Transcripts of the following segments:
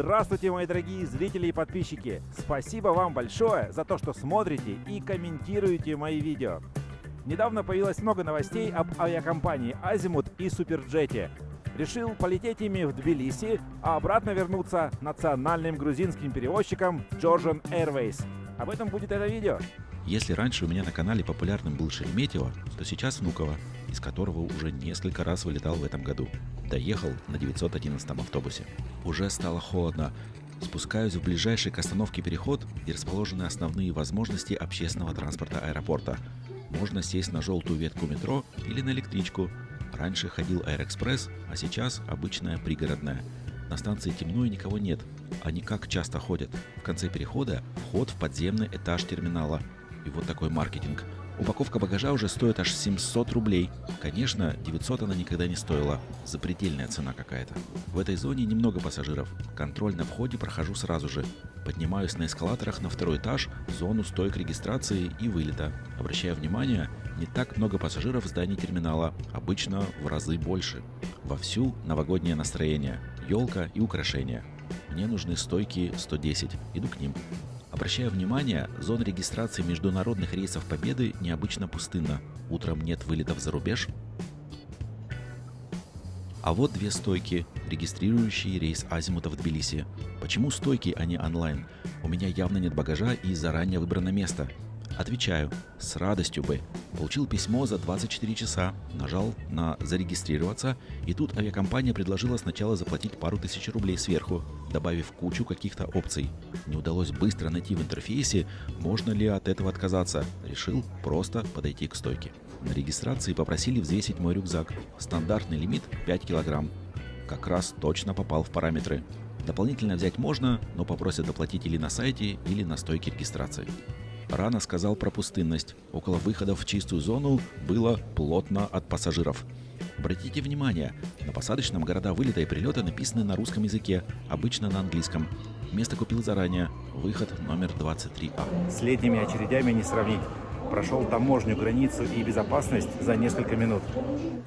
Здравствуйте, мои дорогие зрители и подписчики! Спасибо вам большое за то, что смотрите и комментируете мои видео. Недавно появилось много новостей об авиакомпании Azimut и Суперджете. Решил полететь ими в Тбилиси, а обратно вернуться национальным грузинским перевозчиком Georgian Airways. Об этом будет это видео. Если раньше у меня на канале популярным был Шереметьево, то сейчас Внуково, из которого уже несколько раз вылетал в этом году. Доехал на 911 автобусе. Уже стало холодно. Спускаюсь в ближайший к остановке переход, где расположены основные возможности общественного транспорта аэропорта. Можно сесть на желтую ветку метро или на электричку. Раньше ходил Аэроэкспресс, а сейчас обычная пригородная. На станции темно и никого нет. Они как часто ходят. В конце перехода вход в подземный этаж терминала. И вот такой маркетинг. Упаковка багажа уже стоит аж 700 рублей. Конечно, 900 она никогда не стоила. Запредельная цена какая-то. В этой зоне немного пассажиров. Контроль на входе прохожу сразу же. Поднимаюсь на эскалаторах на второй этаж, в зону стоек регистрации и вылета. Обращаю внимание, не так много пассажиров в здании терминала. Обычно в разы больше. Вовсю новогоднее настроение. Елка и украшения. Мне нужны стойки 110. Иду к ним. Обращаю внимание, зона регистрации международных рейсов Победы необычно пустынна. Утром нет вылетов за рубеж. А вот две стойки, регистрирующие рейс Азимута в Тбилиси. Почему стойки, а не онлайн? У меня явно нет багажа и заранее выбрано место. Отвечаю, с радостью бы. Получил письмо за 24 часа, нажал на «Зарегистрироваться», и тут авиакомпания предложила сначала заплатить пару тысяч рублей сверху, добавив кучу каких-то опций. Не удалось быстро найти в интерфейсе, можно ли от этого отказаться. Решил просто подойти к стойке. На регистрации попросили взвесить мой рюкзак. Стандартный лимит 5 килограмм. Как раз точно попал в параметры. Дополнительно взять можно, но попросят доплатить или на сайте, или на стойке регистрации. Рано сказал про пустынность. Около выходов в чистую зону было плотно от пассажиров. Обратите внимание, на посадочном города вылета и прилета написаны на русском языке, обычно на английском. Место купил заранее. Выход номер 23А. С летними очередями не сравнить. Прошел таможню, границу и безопасность за несколько минут.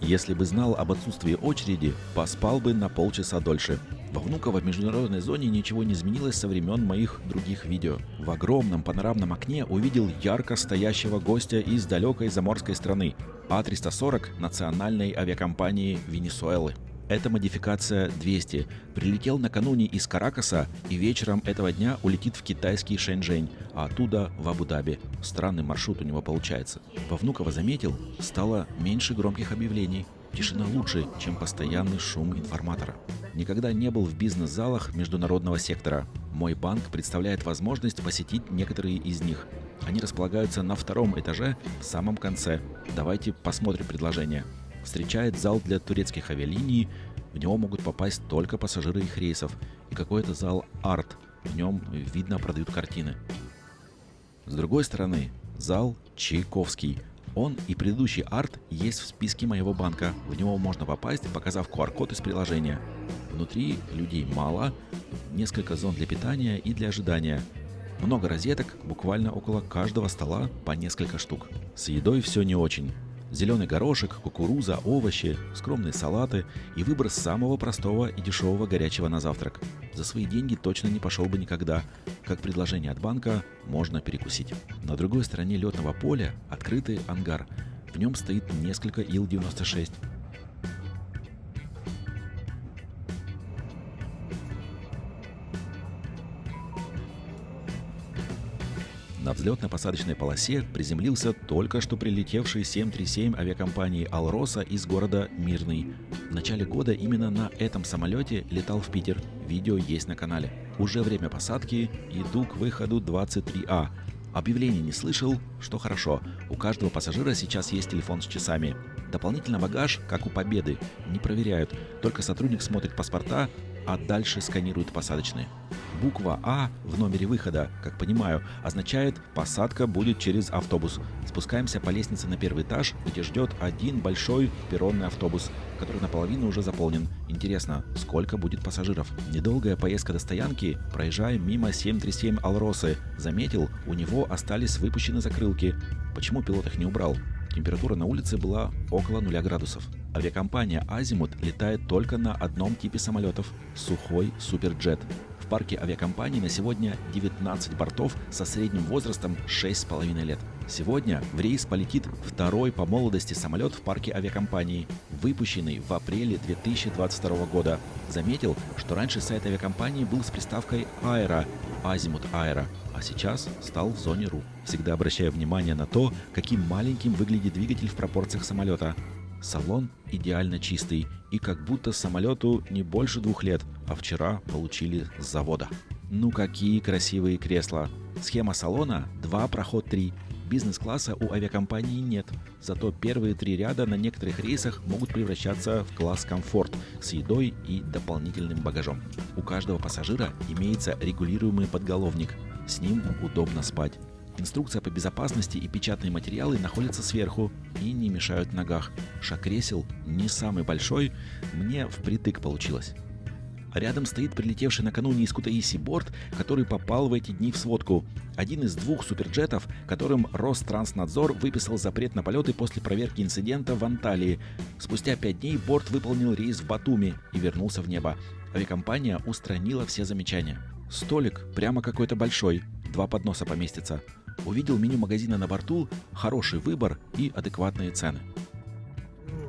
Если бы знал об отсутствии очереди, поспал бы на полчаса дольше. Во Внуково в международной зоне ничего не изменилось со времен моих других видео. В огромном панорамном окне увидел ярко стоящего гостя из далекой заморской страны А340 национальной авиакомпании Венесуэлы. Это модификация 200. Прилетел накануне из Каракаса и вечером этого дня улетит в китайский Шэньчжэнь, а оттуда в Абу-Даби. Странный маршрут у него получается. Во Внуково заметил, стало меньше громких объявлений. Тишина лучше, чем постоянный шум информатора. Никогда не был в бизнес-залах международного сектора. Мой банк представляет возможность посетить некоторые из них. Они располагаются на втором этаже в самом конце. Давайте посмотрим предложение. Встречает зал для турецких авиалиний. В него могут попасть только пассажиры их рейсов. И какой-то зал арт. В нем, видно, продают картины. С другой стороны, зал Чайковский. Он и предыдущий арт есть в списке моего банка. В него можно попасть, показав QR-код из приложения. Внутри людей мало, несколько зон для питания и для ожидания. Много розеток, буквально около каждого стола по несколько штук. С едой все не очень. Зеленый горошек, кукуруза, овощи, скромные салаты и выбор самого простого и дешевого горячего на завтрак. За свои деньги точно не пошел бы никогда. Как предложение от банка, можно перекусить. На другой стороне летного поля открытый ангар. В нем стоит несколько Ил-96. На взлетно-посадочной полосе приземлился только что прилетевший 737 авиакомпании «Алроса» из города Мирный. В начале года именно на этом самолете летал в Питер. Видео есть на канале. Уже время посадки, иду к выходу 23А. Объявлений не слышал, что хорошо. У каждого пассажира сейчас есть телефон с часами. Дополнительно багаж, как у Победы, не проверяют. Только сотрудник смотрит паспорта, а дальше сканирует посадочные. Буква А в номере выхода, как понимаю, означает «посадка будет через автобус». Спускаемся по лестнице на первый этаж, где ждет один большой перронный автобус, который наполовину уже заполнен. Интересно, сколько будет пассажиров? Недолгая поездка до стоянки, проезжаем мимо 737 «Алросы». Заметил, у него остались выпущены закрылки. Почему пилот их не убрал? Температура на улице была около 0 градусов. Авиакомпания Azimut летает только на одном типе самолетов – сухой Суперджет. В парке авиакомпании на сегодня 19 бортов со средним возрастом 6,5 лет. Сегодня в рейс полетит второй по молодости самолет в парке авиакомпании, выпущенный в апреле 2022 года. Заметил, что раньше сайт авиакомпании был с приставкой «Аэро», «Азимут Аэро», а сейчас стал в зоне РУ. Всегда обращаю внимание на то, каким маленьким выглядит двигатель в пропорциях самолета. Салон идеально чистый, и как будто самолету не больше 2 лет, а вчера получили с завода. Ну какие красивые кресла! Схема салона 2, проход 3. Бизнес-класса у авиакомпании нет, зато первые 3 ряда на некоторых рейсах могут превращаться в класс комфорт с едой и дополнительным багажом. У каждого пассажира имеется регулируемый подголовник, с ним удобно спать. Инструкция по безопасности и печатные материалы находятся сверху и не мешают в ногах. Шаг кресел не самый большой, мне впритык получилось. Рядом стоит прилетевший накануне из Кутаиси борт, который попал в эти дни в сводку. Один из 2 суперджетов, которым Ространснадзор выписал запрет на полеты после проверки инцидента в Анталии. Спустя 5 дней борт выполнил рейс в Батуми и вернулся в небо. Авиакомпания устранила все замечания. Столик прямо какой-то большой, 2 подноса поместится. Увидел меню магазина на борту, хороший выбор и адекватные цены.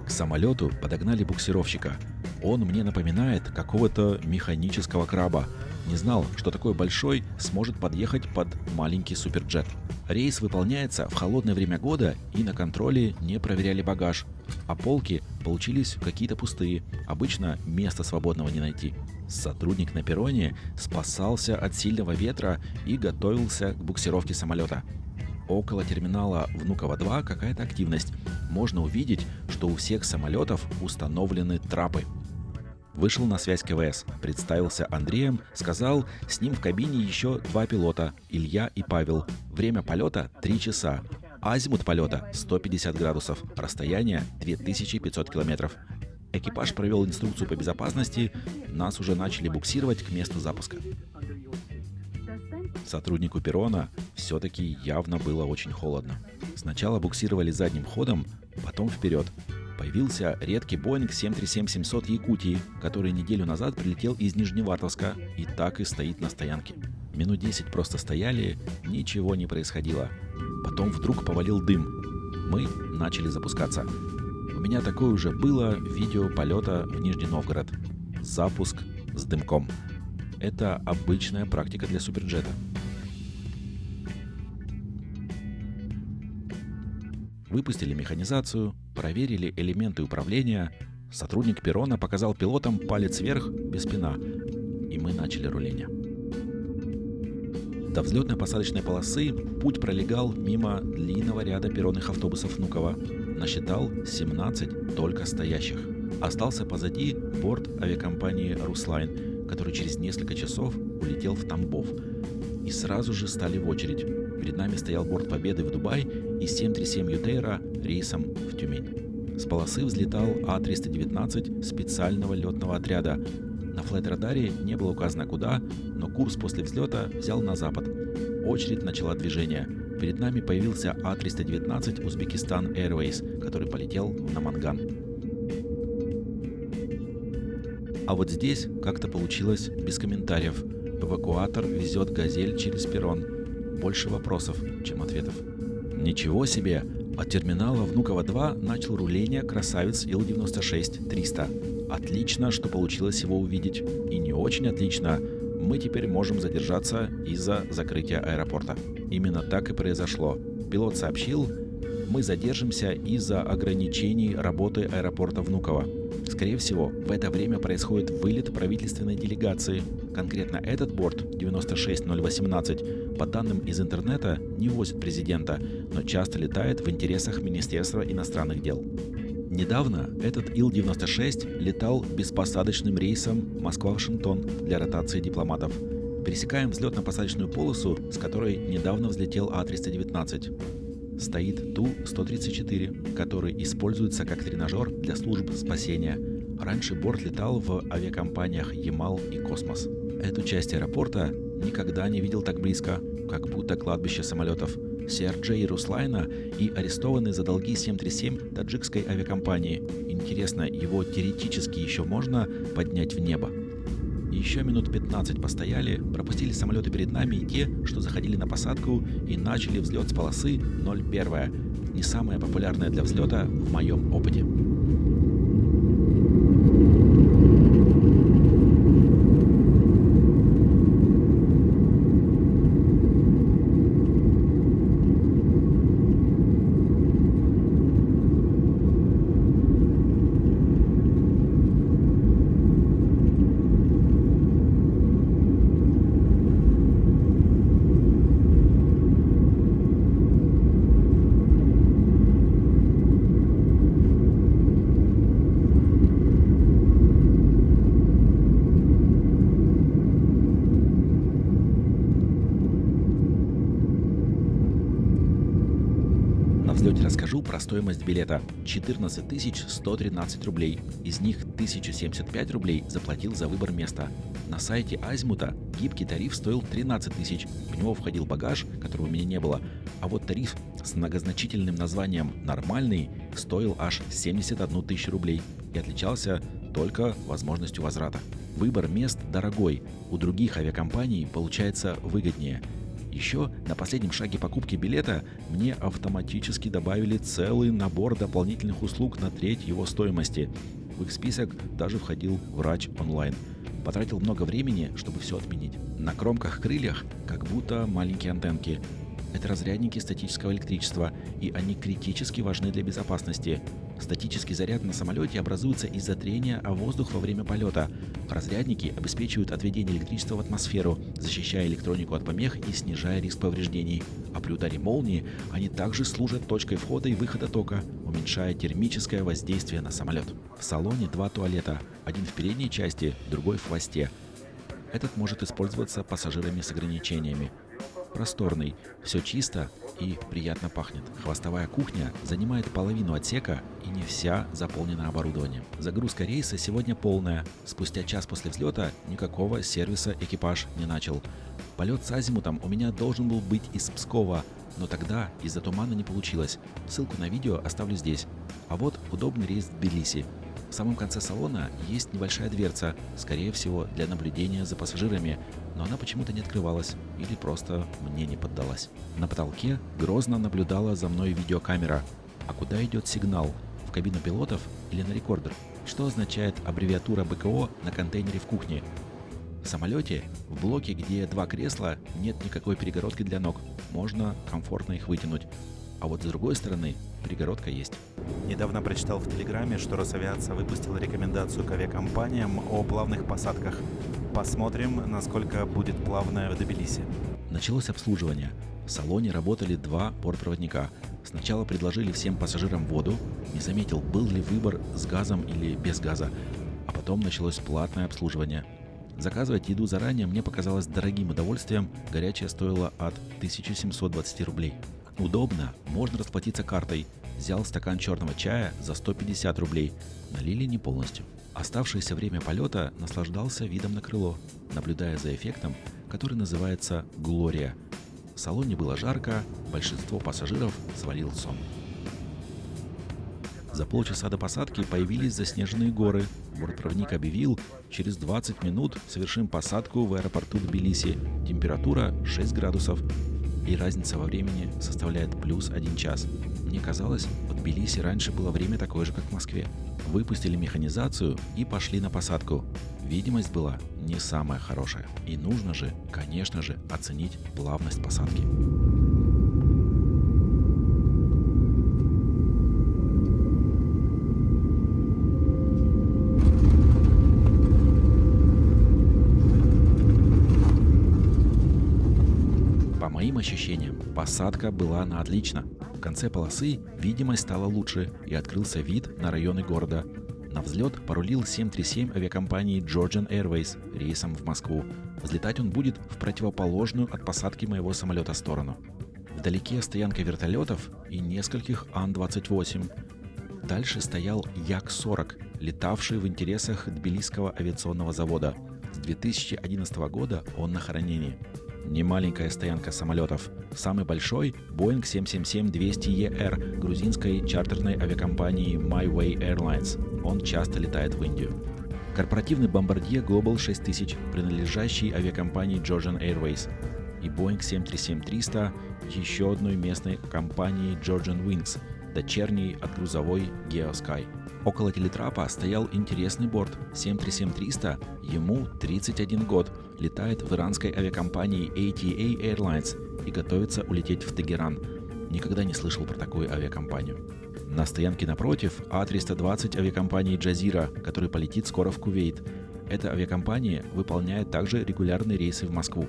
К самолету подогнали буксировщика. Он мне напоминает какого-то механического краба. Не знал, что такой большой сможет подъехать под маленький суперджет. Рейс выполняется в холодное время года, и на контроле не проверяли багаж. А полки получились какие-то пустые. Обычно места свободного не найти. Сотрудник на перроне спасался от сильного ветра и готовился к буксировке самолета. Около терминала Внуково-2 какая-то активность. Можно увидеть, что у всех самолетов установлены трапы. Вышел на связь КВС, представился Андреем, сказал, с ним в кабине еще 2 пилота, Илья и Павел. Время полета 3 часа. Азимут полета 150 градусов, расстояние 2500 километров. Экипаж провел инструкцию по безопасности, нас уже начали буксировать к месту запуска. Сотруднику перрона все-таки явно было очень холодно. Сначала буксировали задним ходом, потом вперед. Появился редкий Boeing 737-700 Якутии, который неделю назад прилетел из Нижневартовска и так и стоит на стоянке. Минут 10 просто стояли, ничего не происходило. Потом вдруг повалил дым. Мы начали запускаться. У меня такое уже было видео полета в Нижний Новгород. Запуск с дымком. Это обычная практика для суперджета. Выпустили механизацию, проверили элементы управления. Сотрудник перрона показал пилотам палец вверх, без пина. И мы начали руление. До взлетно-посадочной полосы путь пролегал мимо длинного ряда перронных автобусов Внуково. Насчитал 17 только стоящих. Остался позади борт авиакомпании «Руслайн», который через несколько часов улетел в Тамбов. И сразу же стали в очередь. Перед нами стоял борт Победы в Дубай и 737 Ютейра рейсом в Тюмень. С полосы взлетал А-319 специального летного отряда. На флайт-радаре не было указано куда, но курс после взлета взял на запад. Очередь начала движение. Перед нами появился А-319 Узбекистан Airways, который полетел на Манган. А вот здесь как-то получилось без комментариев. Эвакуатор везет «Газель» через перрон. Больше вопросов, чем ответов. Ничего себе! От терминала Внуково-2 начал руление красавец Ил-96-300. Отлично, что получилось его увидеть. И не очень отлично. Мы теперь можем задержаться из-за закрытия аэропорта. Именно так и произошло. Пилот сообщил, мы задержимся из-за ограничений работы аэропорта Внуково. Скорее всего, в это время происходит вылет правительственной делегации. Конкретно этот борт 96018, по данным из интернета, не возит президента, но часто летает в интересах Министерства иностранных дел. Недавно этот Ил-96 летал беспосадочным рейсом Москва-Вашингтон для ротации дипломатов. Пересекаем взлетно-посадочную полосу, с которой недавно взлетел А-319. Стоит Ту-134, который используется как тренажер для служб спасения. Раньше борт летал в авиакомпаниях «Ямал» и «Космос». Эту часть аэропорта никогда не видел так близко, как будто кладбище самолетов. CRJ Руслайна и арестованный за долги 737 таджикской авиакомпании. Интересно, его теоретически еще можно поднять в небо? И Еще минут 15 постояли, пропустили самолеты перед нами и те, что заходили на посадку, и начали взлет с полосы 01. Не самая популярная для взлета в моем опыте. На взлете расскажу про стоимость билета. 14 113 рублей. Из них 1075 рублей заплатил за выбор места. На сайте Азимута гибкий тариф стоил 13 тысяч. В него входил багаж, которого у меня не было. А вот тариф с многозначительным названием «Нормальный» стоил аж 71 тысячу рублей и отличался только возможностью возврата. Выбор мест дорогой. У других авиакомпаний получается выгоднее. Еще на последнем шаге покупки билета мне автоматически добавили целый набор дополнительных услуг на треть его стоимости. В их список даже входил врач онлайн. Потратил много времени, чтобы все отменить. На кромках-крыльях как будто маленькие антенки. Это разрядники статического электричества, и они критически важны для безопасности. Статический заряд на самолете образуется из-за трения о воздух во время полета. Разрядники обеспечивают отведение электричества в атмосферу, защищая электронику от помех и снижая риск повреждений. А при ударе молнии они также служат точкой входа и выхода тока, уменьшая термическое воздействие на самолет. В салоне два туалета, один в передней части, другой в хвосте. Этот может использоваться пассажирами с ограничениями. Просторный, все чисто и приятно пахнет. Хвостовая кухня занимает половину отсека и не вся заполнена оборудованием. Загрузка рейса сегодня полная. Спустя час после взлета никакого сервиса экипаж не начал. Полет с Азимутом у меня должен был быть из Пскова, но тогда из-за тумана не получилось. Ссылку на видео оставлю здесь. А вот удобный рейс в Тбилиси. В самом конце салона есть небольшая дверца, скорее всего для наблюдения за пассажирами, но она почему-то не открывалась или просто мне не поддалась. На потолке грозно наблюдала за мной видеокамера. А куда идет сигнал? В кабину пилотов или на рекордер? Что означает аббревиатура БКО на контейнере в кухне? В самолете, в блоке, где два кресла, нет никакой перегородки для ног. Можно комфортно их вытянуть. А вот с другой стороны перегородка есть. Недавно прочитал в Телеграме, что Росавиация выпустила рекомендацию к авиакомпаниям о плавных посадках. Посмотрим, насколько будет плавная в Тбилиси. Началось обслуживание. В салоне работали два бортпроводника. Сначала предложили всем пассажирам воду. Не заметил, был ли выбор с газом или без газа. А потом началось платное обслуживание. Заказывать еду заранее мне показалось дорогим удовольствием. Горячее стоило от 1720 рублей. Удобно, можно расплатиться картой. Взял стакан черного чая за 150 рублей. Налили не полностью. Оставшееся время полета наслаждался видом на крыло, наблюдая за эффектом, который называется «Глория». В салоне было жарко, большинство пассажиров свалил сон. За полчаса до посадки появились заснеженные горы. Бортпроводник объявил, через 20 минут совершим посадку в аэропорту Тбилиси. Температура 6 градусов. И разница во времени составляет плюс 1 час. Мне казалось, в Тбилиси раньше было время такое же, как в Москве. Выпустили механизацию и пошли на посадку. Видимость была не самая хорошая. И нужно же, конечно же, оценить плавность посадки. По моим ощущениям, посадка была на отлично. В конце полосы видимость стала лучше и открылся вид на районы города. На взлет порулил 737 авиакомпании Georgian Airways рейсом в Москву. Взлетать он будет в противоположную от посадки моего самолета сторону. Вдалеке стоянка вертолетов и нескольких Ан-28. Дальше стоял Як-40, летавший в интересах Тбилисского авиационного завода. С 2011 года он на хранении. Немаленькая стоянка самолетов. Самый большой – Boeing 777-200ER грузинской чартерной авиакомпании My Way Airlines. Он часто летает в Индию. корпоративный бомбардье Global 6000, принадлежащий авиакомпании Georgian Airways, и Boeing 737-300 еще одной местной компании Georgian Wings, дочерней от грузовой GeoSky. Около телетрапа стоял интересный борт 737-300, ему 31 год, летает в иранской авиакомпании ATA Airlines и готовится улететь в Тегеран. Никогда не слышал про такую авиакомпанию. На стоянке напротив А320 авиакомпании Jazeera, который полетит скоро в Кувейт. Эта авиакомпания выполняет также регулярные рейсы в Москву.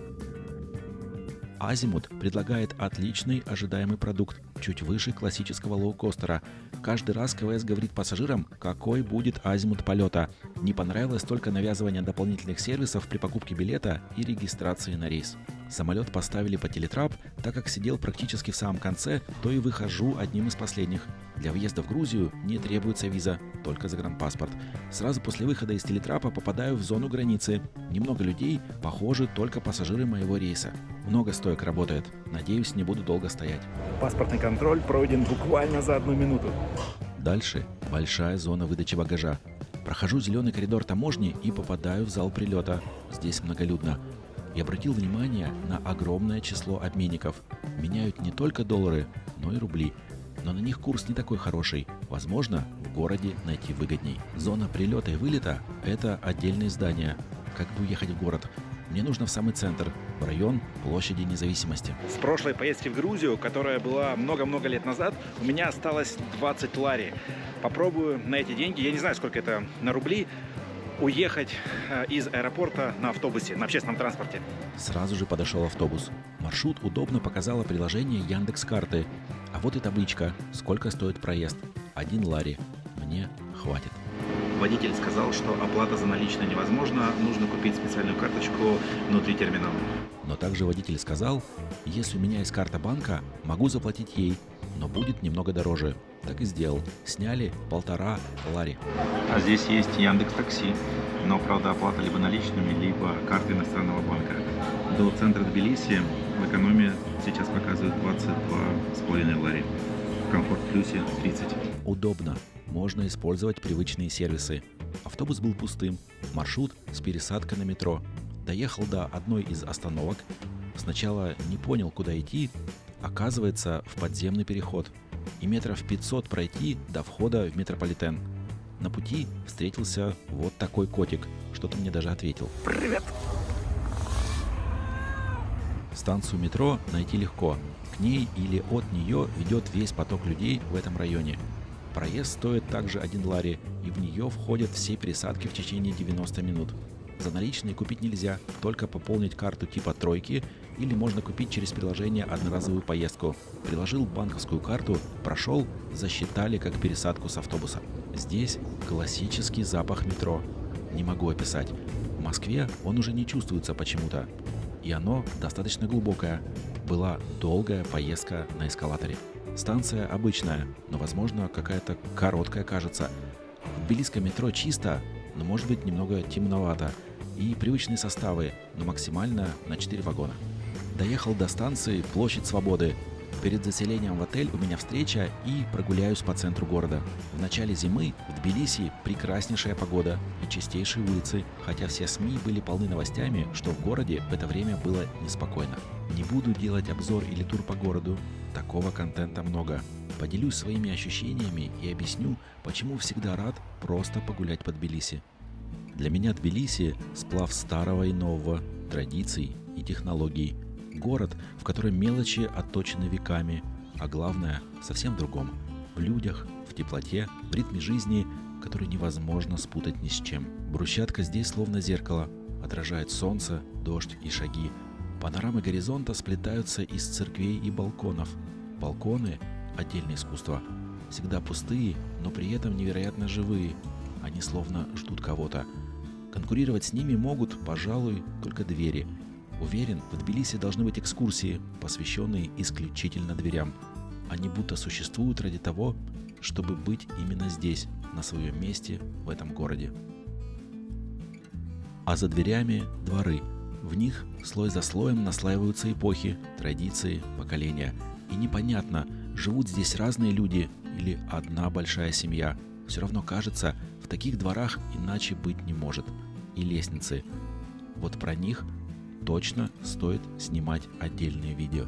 Азимут предлагает отличный ожидаемый продукт, чуть выше классического лоукостера. Каждый раз КВС говорит пассажирам, какой будет азимут полета. Не понравилось только навязывание дополнительных сервисов при покупке билета и регистрации на рейс. Самолет поставили по телетрап, так как сидел практически в самом конце, то и выхожу одним из последних. Для въезда в Грузию не требуется виза, только загранпаспорт. Сразу после выхода из телетрапа попадаю в зону границы. Немного людей, похоже, только пассажиры моего рейса. Много стоек работает. Надеюсь, не буду долго стоять. Паспортный контроль пройден буквально за 1 минуту. Дальше большая зона выдачи багажа. Прохожу зеленый коридор таможни и попадаю в зал прилета. Здесь многолюдно. И обратил внимание на огромное число обменников. Меняют не только доллары, но и рубли. Но на них курс не такой хороший. Возможно, в городе найти выгодней. Зона прилета и вылета – это отдельные здания. Как бы уехать в город? Мне нужно в самый центр, в район Площади Независимости. С прошлой поездки в Грузию, которая была много-много лет назад, у меня осталось 20 лари. Попробую на эти деньги, я не знаю, сколько это на рубли, уехать из аэропорта на автобусе, на общественном транспорте. Сразу же подошел автобус. Маршрут удобно показало приложение Яндекс.Карты. А вот и табличка, сколько стоит проезд. 1 лари. Мне хватит. Водитель сказал, что оплата за наличные невозможна, нужно купить специальную карточку внутри терминала. Но также водитель сказал, если у меня есть карта банка, могу заплатить ей, но будет немного дороже. Так и сделал. Сняли 1,5 лари. А здесь есть Яндекс.Такси, но, правда, оплата либо наличными, либо картой иностранного банка. До центра Тбилиси в экономии сейчас показывают 22,5 лари. В Комфорт Плюсе 30. Удобно. Можно использовать привычные сервисы. Автобус был пустым. Маршрут с пересадкой на метро. Доехал до одной из остановок. Сначала не понял, куда идти. Оказывается, в подземный переход. И метров 500 пройти до входа в метрополитен. На пути встретился вот такой котик. Что-то мне даже ответил. Привет! Станцию метро найти легко. К ней или от нее ведет весь поток людей в этом районе. Проезд стоит также 1 лари, и в нее входят все пересадки в течение 90 минут. За наличные купить нельзя, только пополнить карту типа тройки, или можно купить через приложение одноразовую поездку. Приложил банковскую карту, прошел, засчитали как пересадку с автобуса. Здесь классический запах метро. Не могу описать. В Москве он уже не чувствуется почему-то. И оно достаточно глубокое. Была долгая поездка на эскалаторе. Станция обычная, но, возможно, какая-то короткая кажется. В тбилисском метро чисто, но может быть немного темновато. И привычные составы, но максимально на 4 вагона. Доехал до станции Площадь Свободы. Перед заселением в отель у меня встреча и прогуляюсь по центру города. В начале зимы в Тбилиси прекраснейшая погода и чистейшие улицы, хотя все СМИ были полны новостями, что в городе в это время было неспокойно. Не буду делать обзор или тур по городу, такого контента много. Поделюсь своими ощущениями и объясню, почему всегда рад просто погулять по Тбилиси. Для меня Тбилиси – сплав старого и нового, традиций и технологий. Город, в котором мелочи отточены веками, а главное – совсем в другом. В людях, в теплоте, в ритме жизни, который невозможно спутать ни с чем. Брусчатка здесь словно зеркало, отражает солнце, дождь и шаги. Панорамы горизонта сплетаются из церквей и балконов. Балконы – отдельное искусство. Всегда пустые, но при этом невероятно живые. Они словно ждут кого-то. Конкурировать с ними могут, пожалуй, только двери. Уверен, в Тбилиси должны быть экскурсии, посвященные исключительно дверям. Они будто существуют ради того, чтобы быть именно здесь, на своем месте в этом городе. А за дверями – дворы. В них слой за слоем наслаиваются эпохи, традиции, поколения. И непонятно, живут здесь разные люди или одна большая семья. Все равно кажется, в таких дворах иначе быть не может. И лестницы. Вот про них точно стоит снимать отдельные видео.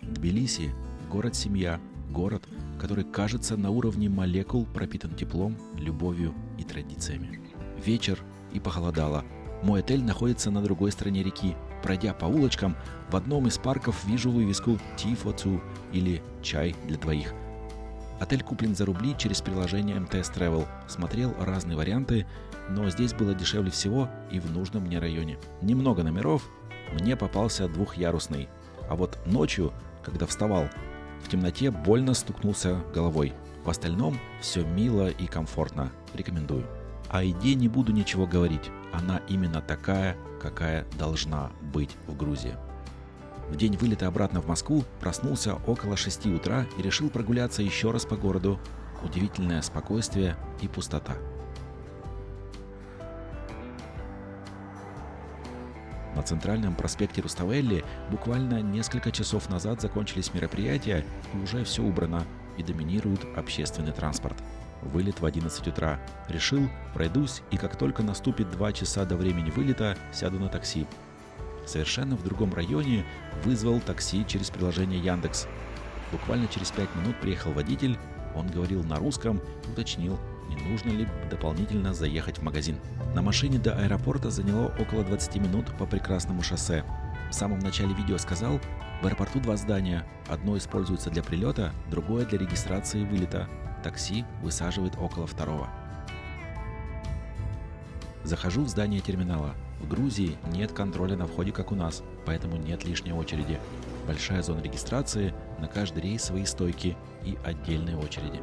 Тбилиси – город-семья, город, который кажется на уровне молекул пропитан теплом, любовью и традициями. Вечер и похолодало. Мой отель находится на другой стороне реки. Пройдя по улочкам, в одном из парков вижу вывеску «Tea for two» или «Чай для двоих». Отель куплен за рубли через приложение МТС Travel. Смотрел разные варианты, но здесь было дешевле всего и в нужном мне районе. Немного номеров, мне попался двухъярусный. А вот ночью, когда вставал, в темноте больно стукнулся головой. В остальном все мило и комфортно. Рекомендую. О еде не буду ничего говорить. Она именно такая, какая должна быть в Грузии. В день вылета обратно в Москву проснулся около 6 утра и решил прогуляться еще раз по городу. Удивительное спокойствие и пустота. На центральном проспекте Руставели буквально несколько часов назад закончились мероприятия, и уже все убрано, и доминирует общественный транспорт. Вылет в 11 утра. Решил, пройдусь, и как только наступит 2 часа до времени вылета, сяду на такси. Совершенно в другом районе вызвал такси через приложение Яндекс. Буквально через 5 минут приехал водитель, он говорил на русском и уточнил, не нужно ли дополнительно заехать в магазин. На машине до аэропорта заняло около 20 минут по прекрасному шоссе. В самом начале видео сказал, в аэропорту 2 здания, одно используется для прилета, другое для регистрации вылета. Такси высаживает около второго. Захожу в здание терминала. В Грузии нет контроля на входе, как у нас, поэтому нет лишней очереди. Большая зона регистрации, на каждый рейс свои стойки и отдельные очереди.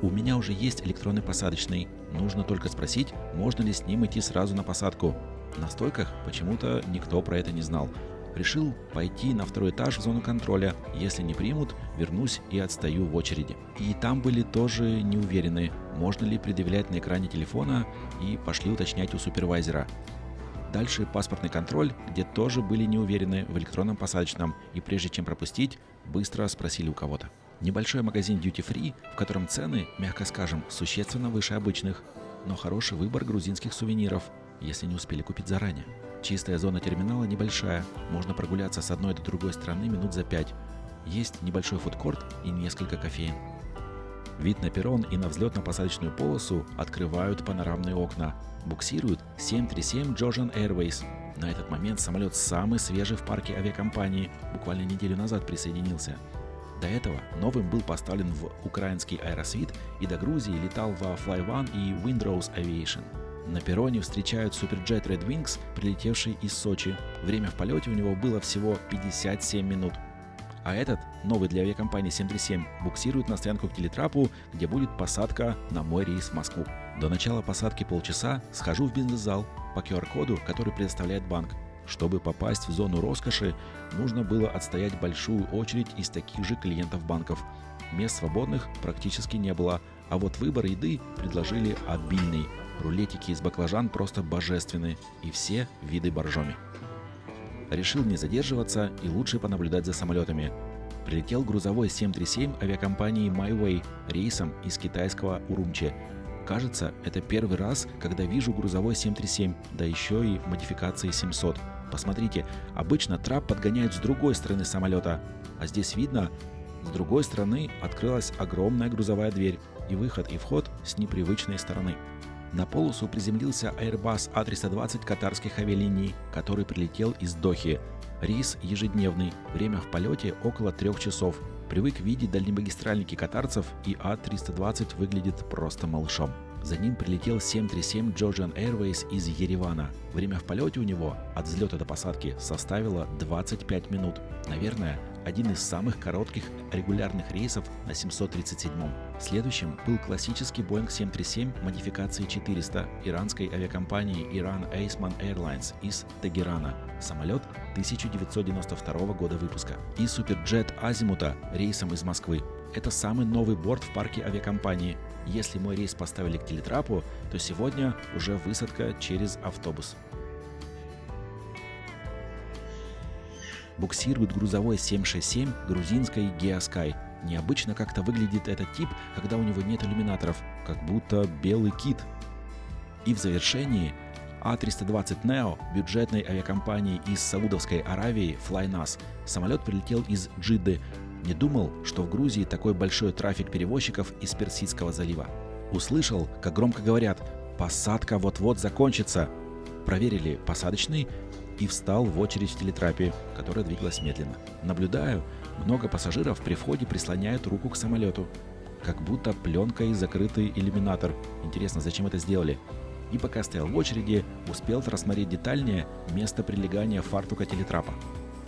У меня уже есть электронный посадочный, нужно только спросить, можно ли с ним идти сразу на посадку. На стойках почему-то никто про это не знал. Решил пойти на 2-й этаж в зону контроля. Если не примут, вернусь и отстаю в очереди. И там были тоже не уверены, можно ли предъявлять на экране телефона, и пошли уточнять у супервайзера. Дальше паспортный контроль, где тоже были не уверены в электронном посадочном, и прежде чем пропустить, быстро спросили у кого-то. Небольшой магазин Duty Free, в котором цены, мягко скажем, существенно выше обычных, но хороший выбор грузинских сувениров, если не успели купить заранее. Чистая зона терминала небольшая, можно прогуляться с одной до другой стороны минут за 5. Есть небольшой фудкорт и несколько кофеен. Вид на перрон и на взлетно-посадочную полосу открывают панорамные окна. Буксирует 737 Georgian Airways. На этот момент самолет самый свежий в парке авиакомпании, буквально неделю назад присоединился. До этого новым был поставлен в украинский Аэросвит и до Грузии летал во FlyOne и Windrose Aviation. На перроне встречают Суперджет Red Wings, прилетевший из Сочи. Время в полете у него было всего 57 минут. А этот, новый для авиакомпании 737, буксирует на стоянку к телетрапу, где будет посадка на мой рейс в Москву. До начала посадки полчаса схожу в бизнес-зал по QR-коду, который предоставляет банк. Чтобы попасть в зону роскоши, нужно было отстоять большую очередь из таких же клиентов банков. Мест свободных практически не было, а вот выбор еды предложили обильный. Рулетики из баклажан просто божественны, и все виды боржоми. Решил не задерживаться и лучше понаблюдать за самолетами. Прилетел грузовой 737 авиакомпании MyWay рейсом из китайского Урумчи. Кажется, это первый раз, когда вижу грузовой 737, да еще и в модификации 700. Посмотрите, обычно трап подгоняют с другой стороны самолета, а здесь видно, с другой стороны открылась огромная грузовая дверь, и выход, и вход с непривычной стороны. На полосу приземлился Airbus A320 катарских авиалиний, который прилетел из Дохи. Рейс ежедневный, время в полете около 3 часов. Привык видеть дальнемагистральники катарцев, и А320 выглядит просто малышом. За ним прилетел 737 Georgian Airways из Еревана. Время в полете у него от взлета до посадки составило 25 минут. Наверное, один из самых коротких регулярных рейсов на 737-м. Следующим был классический Boeing 737 модификации 400 иранской авиакомпании Iran Aseman Airlines из Тегерана. Самолет 1992 года выпуска. И Суперджет Азимута рейсом из Москвы. Это самый новый борт в парке авиакомпании. Если мой рейс поставили к телетрапу, то сегодня уже высадка через автобус. Буксирует грузовой 767 грузинской Geosky. Необычно как-то выглядит этот тип, когда у него нет иллюминаторов, как будто белый кит. И в завершении А320 Neo бюджетной авиакомпании из Саудовской Аравии FlyNAS. Самолет прилетел из Джидды. Не думал, что в Грузии такой большой трафик перевозчиков из Персидского залива. Услышал, как громко говорят: «Посадка вот-вот закончится». Проверили посадочный и встал в очередь в телетрапе, которая двигалась медленно. Наблюдаю, много пассажиров при входе прислоняют руку к самолету, как будто пленкой закрытый иллюминатор. Интересно, зачем это сделали? И пока стоял в очереди, успел рассмотреть детальнее место прилегания фартука телетрапа.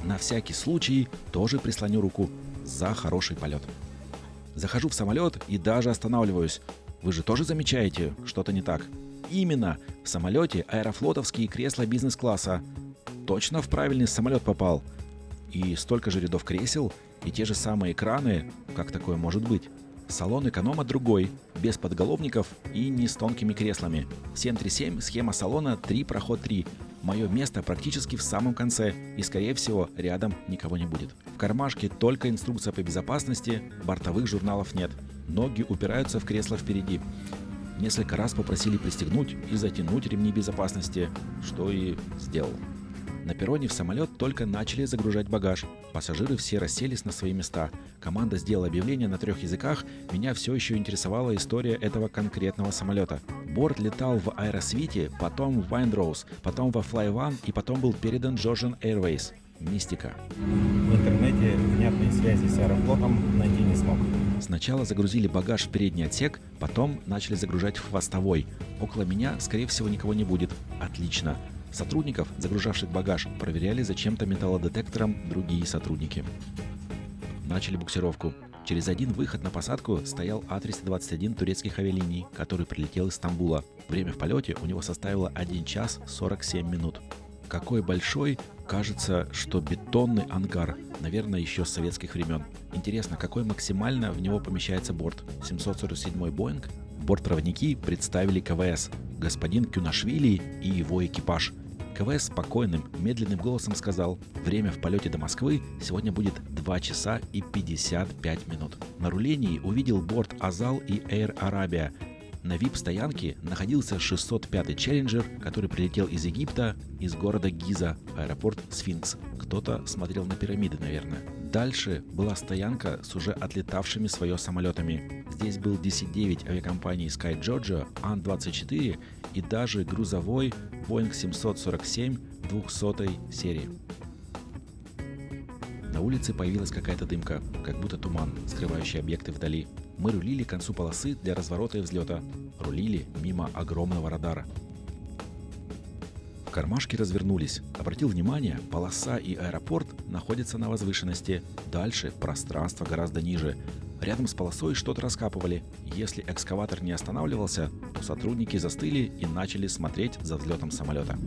На всякий случай тоже прислоню руку за хороший полет. Захожу в самолет и даже останавливаюсь. Вы же тоже замечаете, что-то не так? Именно, в самолете аэрофлотовские кресла бизнес-класса. Точно в правильный самолет попал. И столько же рядов кресел, и те же самые экраны. Как такое может быть? Салон эконома другой, без подголовников и не с тонкими креслами. 737, схема салона 3, проход 3. Мое место практически в самом конце, и, скорее всего, рядом никого не будет. В кармашке только инструкция по безопасности, бортовых журналов нет. Ноги упираются в кресло впереди. Несколько раз попросили пристегнуть и затянуть ремни безопасности, что и сделал. На перроне в самолет только начали загружать багаж. Пассажиры все расселись на свои места. Команда сделала объявление на 3 языках. Меня все еще интересовала история этого конкретного самолета. Борт летал в Аэросвите, потом в Windrose, потом во FlyOne и потом был передан Georgian Airways. Мистика. В интернете внятной связи с Аэрофлотом найти не смог. Сначала загрузили багаж в передний отсек, потом начали загружать в хвостовой. Около меня, скорее всего, никого не будет. Отлично. Сотрудников, загружавших багаж, проверяли зачем-то металлодетектором другие сотрудники. Начали буксировку. Через один выход на посадку стоял А321 турецких авиалиний, который прилетел из Стамбула. Время в полете у него составило 1 час 47 минут. Какой большой, кажется, что бетонный ангар, наверное, еще с советских времен. Интересно, какой максимально в него помещается борт? 747 Боинг? Бортпроводники представили КВС, господин Кюнашвили и его экипаж. КВС спокойным, медленным голосом сказал: время в полете до Москвы сегодня будет 2 часа и 55 минут. На рулении увидел борт Азал и Air Arabia. На VIP-стоянке находился 605-й Челленджер, который прилетел из Египта, из города Гиза, аэропорт Сфинкс. Кто-то смотрел на пирамиды, наверное. Дальше была стоянка с уже отлетавшими свое самолетами. Здесь был DC-9 авиакомпании Sky Georgia, Ан-24 и даже грузовой Boeing 747 200 серии. На улице появилась какая-то дымка, как будто туман, скрывающий объекты вдали. Мы рулили к концу полосы для разворота и взлета. Рулили мимо огромного радара. Кармашки развернулись. Обратил внимание, полоса и аэропорт находятся на возвышенности. Дальше пространство гораздо ниже. Рядом с полосой что-то раскапывали. Если экскаватор не останавливался, то сотрудники застыли и начали смотреть за взлетом самолета.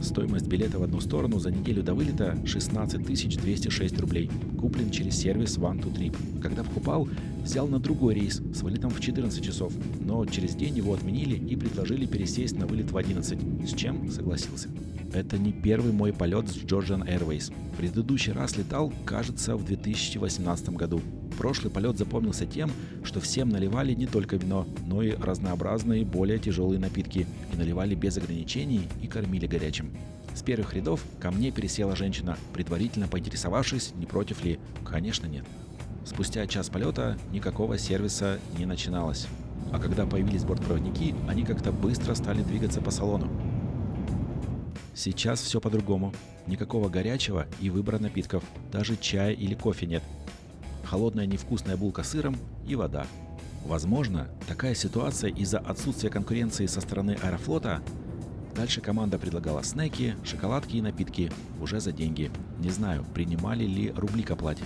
Стоимость билета в одну сторону за неделю до вылета 16 206 рублей. Куплен через сервис One2Trip. Когда покупал, взял на другой рейс с вылетом в 14 часов, но через день его отменили и предложили пересесть на вылет в 11, с чем согласился. Это не первый мой полет с Georgian Airways. Предыдущий раз летал, кажется, в 2018 году. Прошлый полет запомнился тем, что всем наливали не только вино, но и разнообразные более тяжелые напитки, и наливали без ограничений и кормили горячим. С первых рядов ко мне пересела женщина, предварительно поинтересовавшись, не против ли. Конечно, нет. Спустя час полета никакого сервиса не начиналось. А когда появились бортпроводники, они как-то быстро стали двигаться по салону. Сейчас все по-другому. Никакого горячего и выбора напитков. Даже чая или кофе нет. Холодная невкусная булка с сыром и вода. Возможно, такая ситуация из-за отсутствия конкуренции со стороны Аэрофлота. Дальше команда предлагала снеки, шоколадки и напитки уже за деньги. Не знаю, принимали ли рубли к оплате.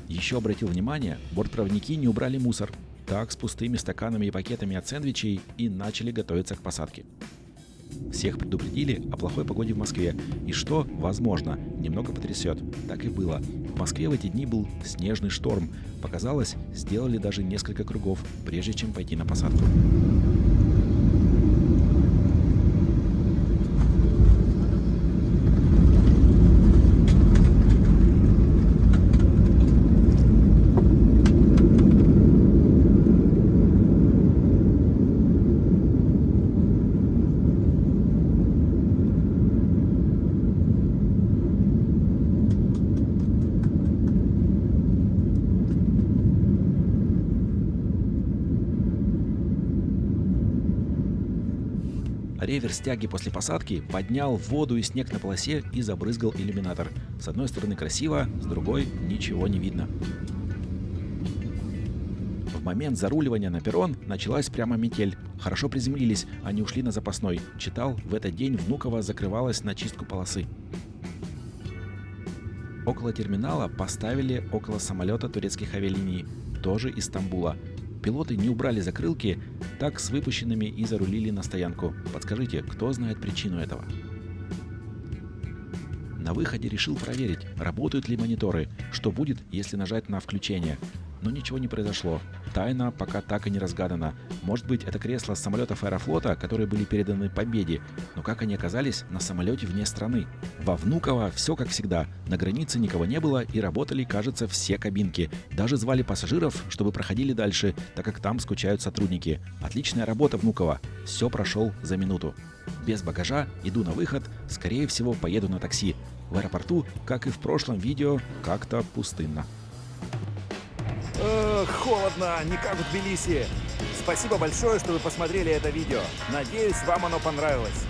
Еще обратил внимание, бортпроводники не убрали мусор. Так, с пустыми стаканами и пакетами от сэндвичей и начали готовиться к посадке. Всех предупредили о плохой погоде в Москве и что, возможно, немного потрясет. Так и было. В Москве в эти дни был снежный шторм. Показалось, сделали даже несколько кругов, прежде чем пойти на посадку. Реверс тяги после посадки поднял воду и снег на полосе и забрызгал иллюминатор. С одной стороны красиво, с другой ничего не видно. В момент заруливания на перрон началась прямо метель. Хорошо приземлились, они ушли на запасной. Читал, в этот день Внуково закрывалось на чистку полосы. Около терминала поставили около самолета турецких авиалиний, тоже из Стамбула. Пилоты не убрали закрылки, так с выпущенными и зарулили на стоянку. Подскажите, кто знает причину этого? На выходе решил проверить, работают ли мониторы, что будет, если нажать на включение. Но ничего не произошло. Тайна пока так и не разгадана. Может быть, это кресла с самолетов Аэрофлота, которые были переданы Победе. Но как они оказались на самолете вне страны? Во Внуково все как всегда. На границе никого не было и работали, кажется, все кабинки. Даже звали пассажиров, чтобы проходили дальше, так как там скучают сотрудники. Отличная работа, Внуково. Все прошел за минуту. Без багажа иду на выход, скорее всего, поеду на такси. В аэропорту, как и в прошлом видео, как-то пустынно. Холодно, не как в Тбилиси. Спасибо большое, что вы посмотрели это видео. Надеюсь, вам оно понравилось.